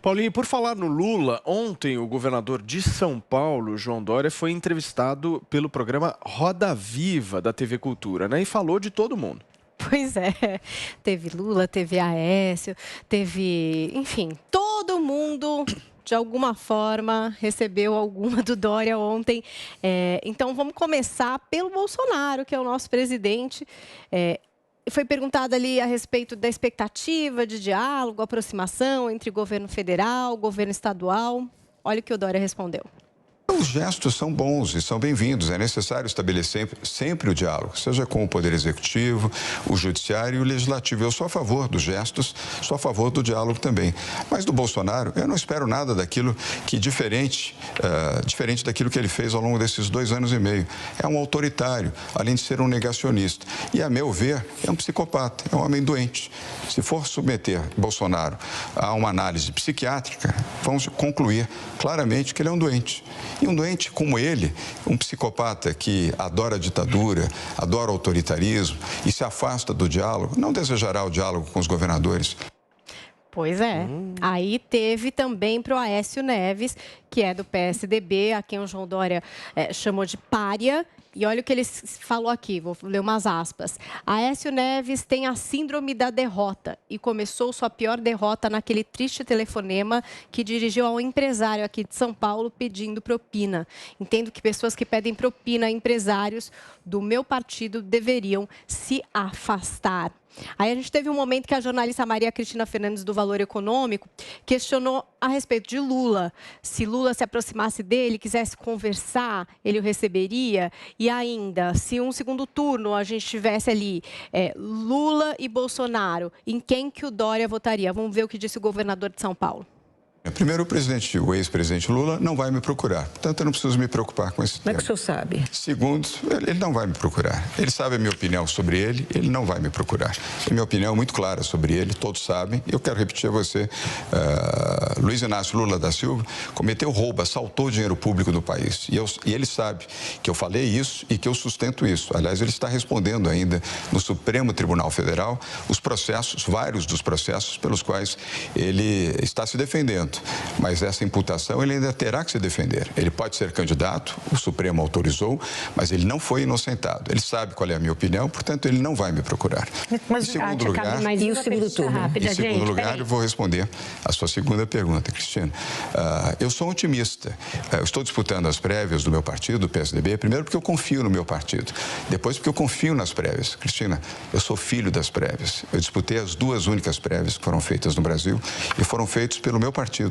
Paulinho, por falar no Lula, ontem o governador de São Paulo, João Dória, foi entrevistado pelo programa Roda Viva da TV Cultura, né? E falou de todo mundo. Pois é, teve Lula, teve Aécio, teve, enfim, todo mundo, de alguma forma, recebeu alguma do Dória ontem. Então, vamos começar pelo Bolsonaro, que é o nosso presidente. Foi perguntado ali a respeito da expectativa de diálogo, aproximação entre governo federal, governo estadual. Olha o que o Dória respondeu. Os gestos são bons e são bem-vindos. É necessário estabelecer sempre o diálogo, seja com o Poder Executivo, o Judiciário e o Legislativo. Eu sou a favor dos gestos, sou a favor do diálogo também. Mas do Bolsonaro, eu não espero nada daquilo que diferente daquilo que ele fez ao longo desses 2 anos e meio. É um autoritário, além de ser um negacionista. E, a meu ver, é um psicopata, é um homem doente. Se for submeter Bolsonaro a uma análise psiquiátrica, vamos concluir claramente que ele é um doente. E um doente como ele, um psicopata que adora a ditadura, adora o autoritarismo e se afasta do diálogo, não desejará o diálogo com os governadores. Pois é. Aí teve também para o Aécio Neves, que é do PSDB, a quem o João Dória chamou de pária. E olha o que ele falou aqui, vou ler umas aspas. Aécio Neves tem a síndrome da derrota e começou sua pior derrota naquele triste telefonema que dirigiu ao empresário aqui de São Paulo pedindo propina. Entendo que pessoas que pedem propina a empresários do meu partido deveriam se afastar. Aí a gente teve um momento que a jornalista Maria Cristina Fernandes, do Valor Econômico, questionou a respeito de Lula. Se Lula se aproximasse dele, quisesse conversar, ele o receberia. E ainda, se um segundo turno a gente tivesse ali Lula e Bolsonaro, em quem que o Dória votaria? Vamos ver o que disse o governador de São Paulo. Primeiro, o ex-presidente Lula não vai me procurar. Portanto, eu não preciso me preocupar com esse tema. Como é que o senhor sabe? Segundo, ele não vai me procurar. Ele sabe a minha opinião sobre ele, ele não vai me procurar. A minha opinião é muito clara sobre ele, todos sabem. E eu quero repetir a você, Luiz Inácio Lula da Silva cometeu roubo, assaltou o dinheiro público do país. E ele sabe que eu falei isso e que eu sustento isso. Aliás, ele está respondendo ainda no Supremo Tribunal Federal os processos, vários dos processos pelos quais ele está se defendendo. Mas essa imputação ele ainda terá que se defender. Ele pode ser candidato, o Supremo autorizou, mas ele não foi inocentado. Ele sabe qual é a minha opinião, portanto, ele não vai me procurar. Mas, em segundo lugar, e o segundo turno? Em segundo lugar, eu vou responder a sua segunda pergunta, Cristina. Eu sou otimista. Eu estou disputando as prévias do meu partido, do PSDB, primeiro porque eu confio no meu partido, depois porque eu confio nas prévias. Cristina, eu sou filho das prévias. Eu disputei as 2 únicas prévias que foram feitas no Brasil e foram feitas pelo meu partido,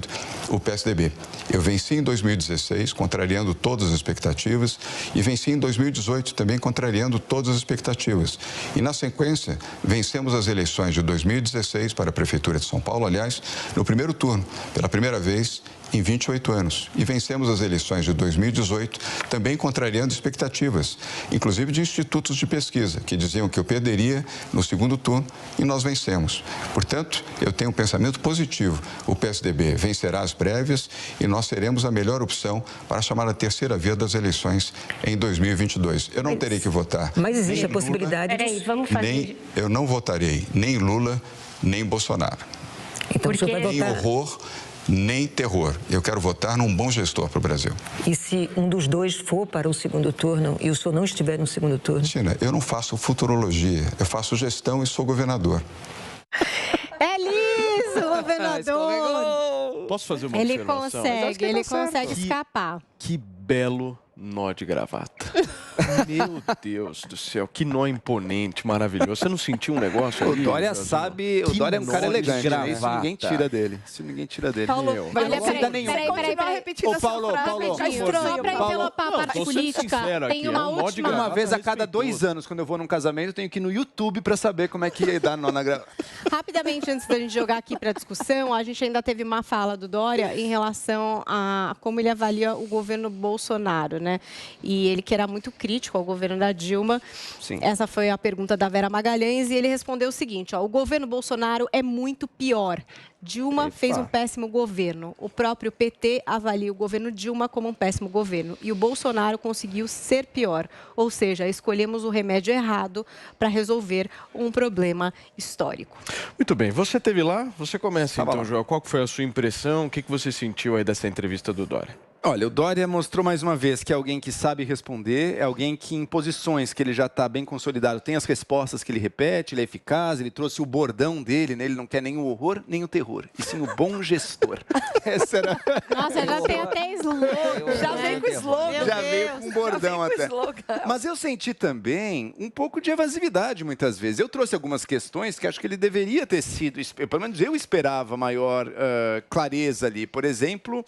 o PSDB. Eu venci em 2016, contrariando todas as expectativas, e venci em 2018, também contrariando todas as expectativas. E, na sequência, vencemos as eleições de 2016 para a Prefeitura de São Paulo, aliás, no primeiro turno, pela primeira vez em 28 anos. E vencemos as eleições de 2018, também contrariando expectativas, inclusive de institutos de pesquisa, que diziam que eu perderia no segundo turno, e nós vencemos. Portanto, eu tenho um pensamento positivo. O PSDB vencerá as prévias e nós seremos a melhor opção para a chamada terceira via das eleições em 2022. Eu não terei que votar. Mas existe a possibilidade Eu não votarei nem Lula, nem Bolsonaro. Então, o senhor vai votar... Nem horror, nem terror. Eu quero votar num bom gestor para o Brasil. E se um dos dois for para o segundo turno e o senhor não estiver no segundo turno? Cristina, eu não faço futurologia, eu faço gestão e sou governador. É liso, governador! Posso fazer uma observação? Ele consegue escapar. Que belo nó de gravata. Meu Deus do céu, que nó imponente, maravilhoso. Você não sentiu um negócio ali? O Dória sabe, o Dória é um cara elegante, né? Isso ninguém tira dele. Isso ninguém tira dele. Paulo, Peraí. Ô, Paulo, só pra envelopar a parte política, tem uma última... Uma vez a cada 2 anos, quando eu vou num casamento, eu tenho que ir no YouTube pra saber como é que dá nó na gravata. Rapidamente, antes da gente jogar aqui pra discussão, a gente ainda teve uma fala do Dória em relação a como ele avalia o governo Bolsonaro, né? E ele que era muito crítico ao governo da Dilma. Sim. Essa foi a pergunta da Vera Magalhães e ele respondeu o seguinte, ó, o governo Bolsonaro é muito pior. Dilma fez um péssimo governo. O próprio PT avalia o governo Dilma como um péssimo governo. E o Bolsonaro conseguiu ser pior. Ou seja, escolhemos o remédio errado para resolver um problema histórico. Muito bem. Você esteve lá? Você começa Tava então, lá. Joel. Qual foi a sua impressão? O que você sentiu aí dessa entrevista do Dória? Olha, o Dória mostrou mais uma vez que é alguém que sabe responder, é alguém que em posições que ele já está bem consolidado, tem as respostas que ele repete, ele é eficaz, ele trouxe o bordão dele, né? Ele não quer nem o horror, nem o terror, e sim o bom gestor. Essa era... Nossa, já tem até slogan. Já vem com slogan. Já veio com bordão já vem com até. slogan. Mas eu senti também um pouco de evasividade muitas vezes. Eu trouxe algumas questões que acho que ele deveria ter sido, pelo menos eu esperava maior clareza ali. Por exemplo,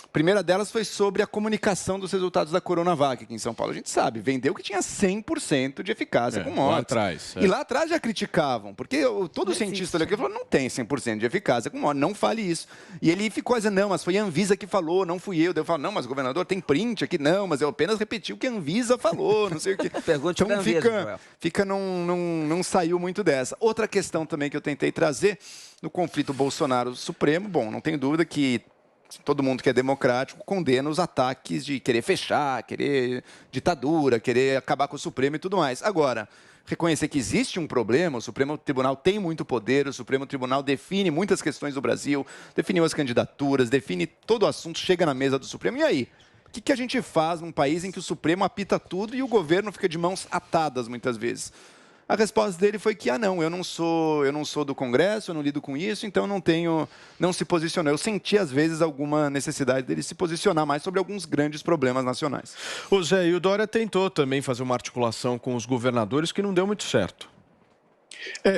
a primeira delas foi sobre a comunicação dos resultados da Coronavac aqui em São Paulo. A gente sabe, vendeu que tinha 100% de eficácia com mortes. Lá atrás. E lá atrás já criticavam, porque todo cientista aqui falou, não tem 100% de eficácia com morte, não fale isso. E ele ficou dizendo, não, mas foi a Anvisa que falou, não fui eu. Daí eu falo, não, mas o governador tem print aqui, não, mas eu apenas repeti o que a Anvisa falou, não sei o que. Pergunte pra Então Anvisa, não saiu muito dessa. Outra questão também que eu tentei trazer, no conflito Bolsonaro-Supremo, bom, não tenho dúvida que todo mundo que é democrático condena os ataques de querer fechar, querer ditadura, querer acabar com o Supremo e tudo mais. Agora, reconhecer que existe um problema, o Supremo Tribunal tem muito poder, o Supremo Tribunal define muitas questões do Brasil, definiu as candidaturas, define todo o assunto, chega na mesa do Supremo. E aí? O que a gente faz num país em que o Supremo apita tudo e o governo fica de mãos atadas muitas vezes? A resposta dele foi que, não, eu não sou do Congresso, eu não lido com isso, então não se posicionou. Eu senti, às vezes, alguma necessidade dele se posicionar mais sobre alguns grandes problemas nacionais. O Zé, e o Dória tentou também fazer uma articulação com os governadores que não deu muito certo.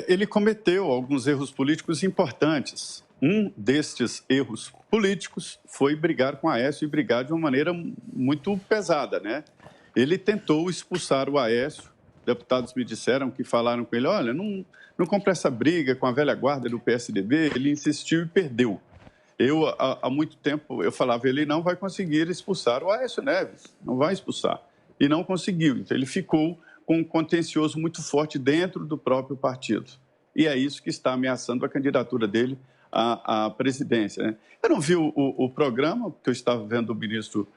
Ele cometeu alguns erros políticos importantes. Um destes erros políticos foi brigar com o Aécio e brigar de uma maneira muito pesada, né? Ele tentou expulsar o Aécio. Deputados me disseram que falaram com ele, olha, não compra essa briga com a velha guarda do PSDB. Ele insistiu e perdeu. Eu, há muito tempo, eu falava, ele não vai conseguir expulsar o Aécio Neves, não vai expulsar. E não conseguiu. Então, ele ficou com um contencioso muito forte dentro do próprio partido. E é isso que está ameaçando a candidatura dele à presidência, né? Eu não vi o programa, porque eu estava vendo o ministro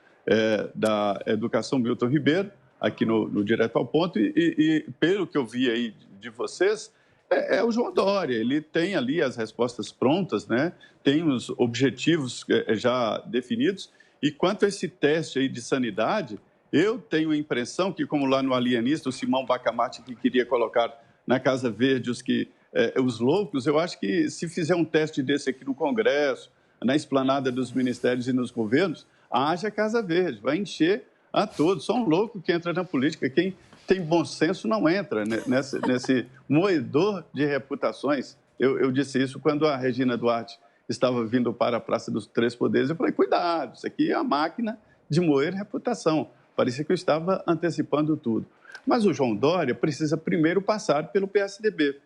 da Educação, Milton Ribeiro, aqui no Direto ao Ponto, e pelo que eu vi aí de vocês, é o João Dória. Ele tem ali as respostas prontas, né? Tem os objetivos já definidos. E quanto a esse teste aí de sanidade, eu tenho a impressão que, como lá no Alienista, o Simão Bacamarte, que queria colocar na Casa Verde os loucos, eu acho que se fizer um teste desse aqui no Congresso, na esplanada dos ministérios e nos governos, haja Casa Verde, vai encher a todos. Só um louco que entra na política. Quem tem bom senso não entra nesse moedor de reputações. Eu disse isso quando a Regina Duarte estava vindo para a Praça dos Três Poderes. Eu falei, cuidado, isso aqui é a máquina de moer reputação. Parecia que eu estava antecipando tudo. Mas o João Dória precisa primeiro passar pelo PSDB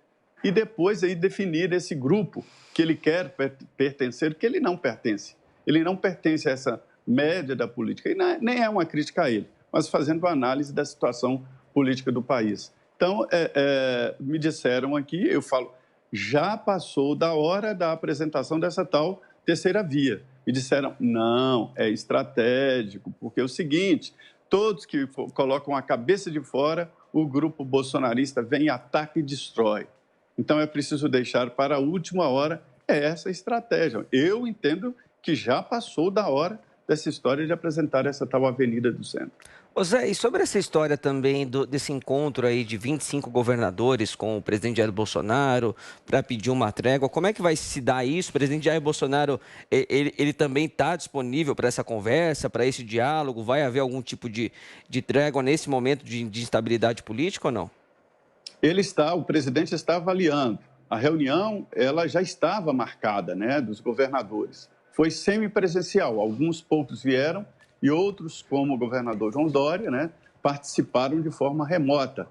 e depois aí definir esse grupo que ele quer pertencer, que ele não pertence. Ele não pertence a essa média da política, e nem é uma crítica a ele, mas fazendo uma análise da situação política do país. Então, me disseram aqui, eu falo, já passou da hora da apresentação dessa tal terceira via. Me disseram, não, é estratégico, porque é o seguinte, todos que colocam a cabeça de fora, o grupo bolsonarista vem, ataca e destrói. Então, é preciso deixar para a última hora essa estratégia. Eu entendo que já passou da hora dessa história de apresentar essa tal Avenida do Centro. Ô Zé, e sobre essa história também desse encontro aí de 25 governadores com o presidente Jair Bolsonaro para pedir uma trégua, como é que vai se dar isso? O presidente Jair Bolsonaro, ele também está disponível para essa conversa, para esse diálogo? Vai haver algum tipo de trégua nesse momento de instabilidade política ou não? O presidente está avaliando. A reunião, ela já estava marcada, né, dos governadores. Foi semipresencial, alguns poucos vieram e outros, como o governador João Dória, né, participaram de forma remota.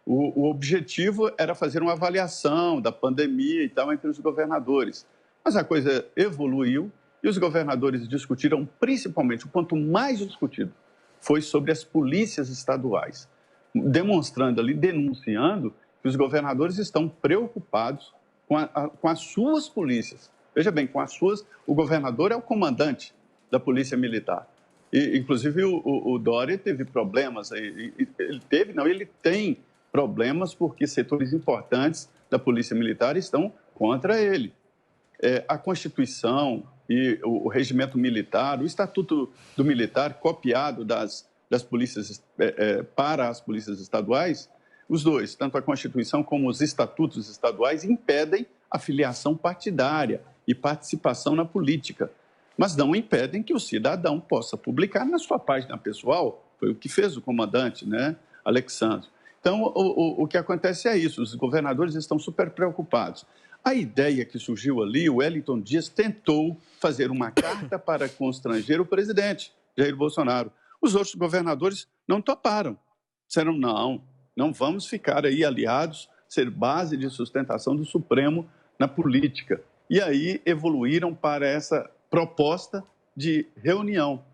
O objetivo era fazer uma avaliação da pandemia e tal entre os governadores. Mas a coisa evoluiu e os governadores discutiram principalmente, o ponto mais discutido foi sobre as polícias estaduais, demonstrando ali, denunciando que os governadores estão preocupados com as suas polícias. Veja bem, com as suas, o governador é o comandante da Polícia Militar. E, inclusive, o Dória teve problemas, ele tem problemas porque setores importantes da Polícia Militar estão contra ele. A Constituição e o regimento militar, o Estatuto do Militar, copiado das polícias para as polícias estaduais, os dois, tanto a Constituição como os estatutos estaduais, impedem a filiação partidária e participação na política, mas não impedem que o cidadão possa publicar na sua página pessoal. Foi o que fez o comandante, né, Alexandre. Então, o que acontece é isso, os governadores estão super preocupados. A ideia que surgiu ali, o Wellington Dias tentou fazer uma carta para constranger o presidente, Jair Bolsonaro. Os outros governadores não toparam. Disseram, não vamos ficar aí aliados, ser base de sustentação do Supremo na política. E aí evoluíram para essa proposta de reunião.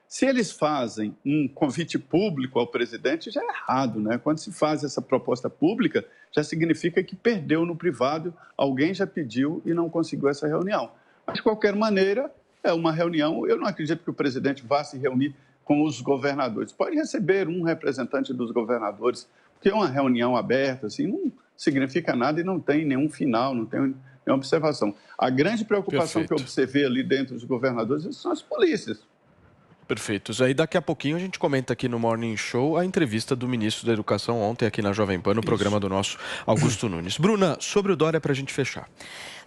Se eles fazem um convite público ao presidente, já é errado, né? Quando se faz essa proposta pública, já significa que perdeu no privado, alguém já pediu e não conseguiu essa reunião. Mas, de qualquer maneira, é uma reunião. Eu não acredito que o presidente vá se reunir com os governadores. Pode receber um representante dos governadores, porque uma reunião aberta assim, não significa nada e não tem nenhum final, não tem nenhuma observação. A grande preocupação que eu observei ali dentro dos governadores são as polícias. Perfeito. Aí daqui a pouquinho a gente comenta aqui no Morning Show a entrevista do ministro da Educação ontem aqui na Jovem Pan, no programa do nosso Augusto Nunes. Bruna, sobre o Dória para a gente fechar.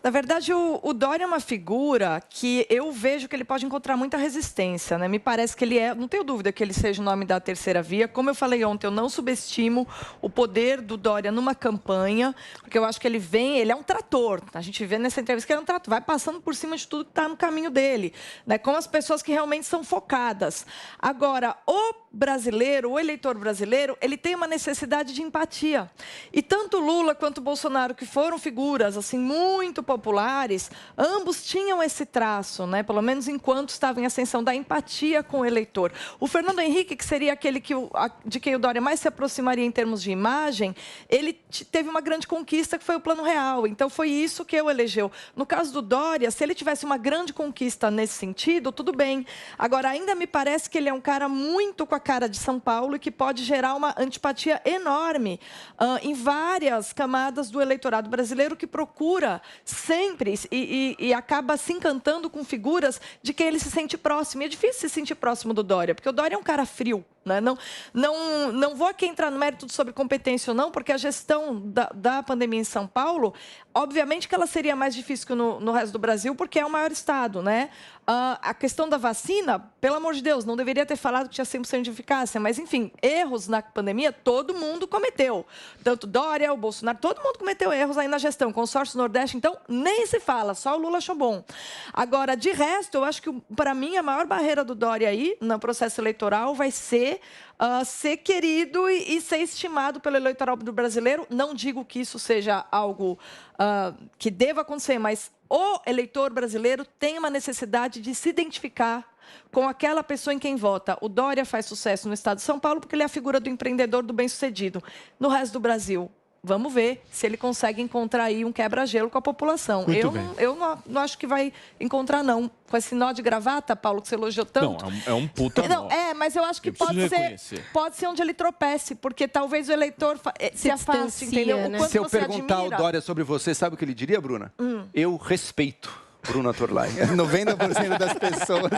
Na verdade, o Dória é uma figura que eu vejo que ele pode encontrar muita resistência, né? Me parece que ele não tenho dúvida que ele seja o nome da terceira via. Como eu falei ontem, eu não subestimo o poder do Dória numa campanha, porque eu acho que ele é um trator. A gente vê nessa entrevista que ele é um trator, vai passando por cima de tudo que está no caminho dele, né? Com as pessoas que realmente são focadas. Agora, o brasileiro, o eleitor brasileiro, ele tem uma necessidade de empatia. E tanto Lula quanto Bolsonaro, que foram figuras assim muito populares, ambos tinham esse traço, né? Pelo menos enquanto estavam em ascensão, da empatia com o eleitor. O Fernando Henrique, que seria aquele de quem o Dória mais se aproximaria em termos de imagem, ele teve uma grande conquista que foi o Plano Real. Então foi isso que o elegeu. No caso do Dória, se ele tivesse uma grande conquista nesse sentido, tudo bem. Agora, ainda me parece que ele é um cara muito com a cara de São Paulo e que pode gerar uma antipatia enorme em várias camadas do eleitorado brasileiro, que procura sempre e acaba se encantando com figuras de quem ele se sente próximo. E é difícil se sentir próximo do Dória, porque o Dória é um cara frio, né? Não vou aqui entrar no mérito sobre competência ou não, porque a gestão da pandemia em São Paulo, obviamente que ela seria mais difícil que no resto do Brasil, porque é o maior estado, né? A questão da vacina, pelo amor de Deus, não deveria ter falado que tinha 100% de eficácia, mas, enfim, erros na pandemia todo mundo cometeu. Tanto Dória, o Bolsonaro, todo mundo cometeu erros aí na gestão. Consórcio Nordeste, então, nem se fala, só o Lula achou bom. Agora, de resto, eu acho que, para mim, a maior barreira do Dória aí, no processo eleitoral, vai ser ser querido e ser estimado pelo eleitorado do brasileiro. Não digo que isso seja algo que deva acontecer, mas o eleitor brasileiro tem uma necessidade de se identificar com aquela pessoa em quem vota. O Dória faz sucesso no estado de São Paulo porque ele é a figura do empreendedor, do bem-sucedido. No resto do Brasil, vamos ver se ele consegue encontrar aí um quebra-gelo com a população. Eu não acho que vai encontrar, não. Com esse nó de gravata, Paulo, que você elogiou tanto. Não, é um puta nó. Mas eu acho que pode ser onde ele tropece, porque talvez o eleitor se afaste, entendeu? Né? Se eu perguntar ao Dória sobre você, sabe o que ele diria, Bruna? Eu respeito Bruna Torlai. 90% das pessoas.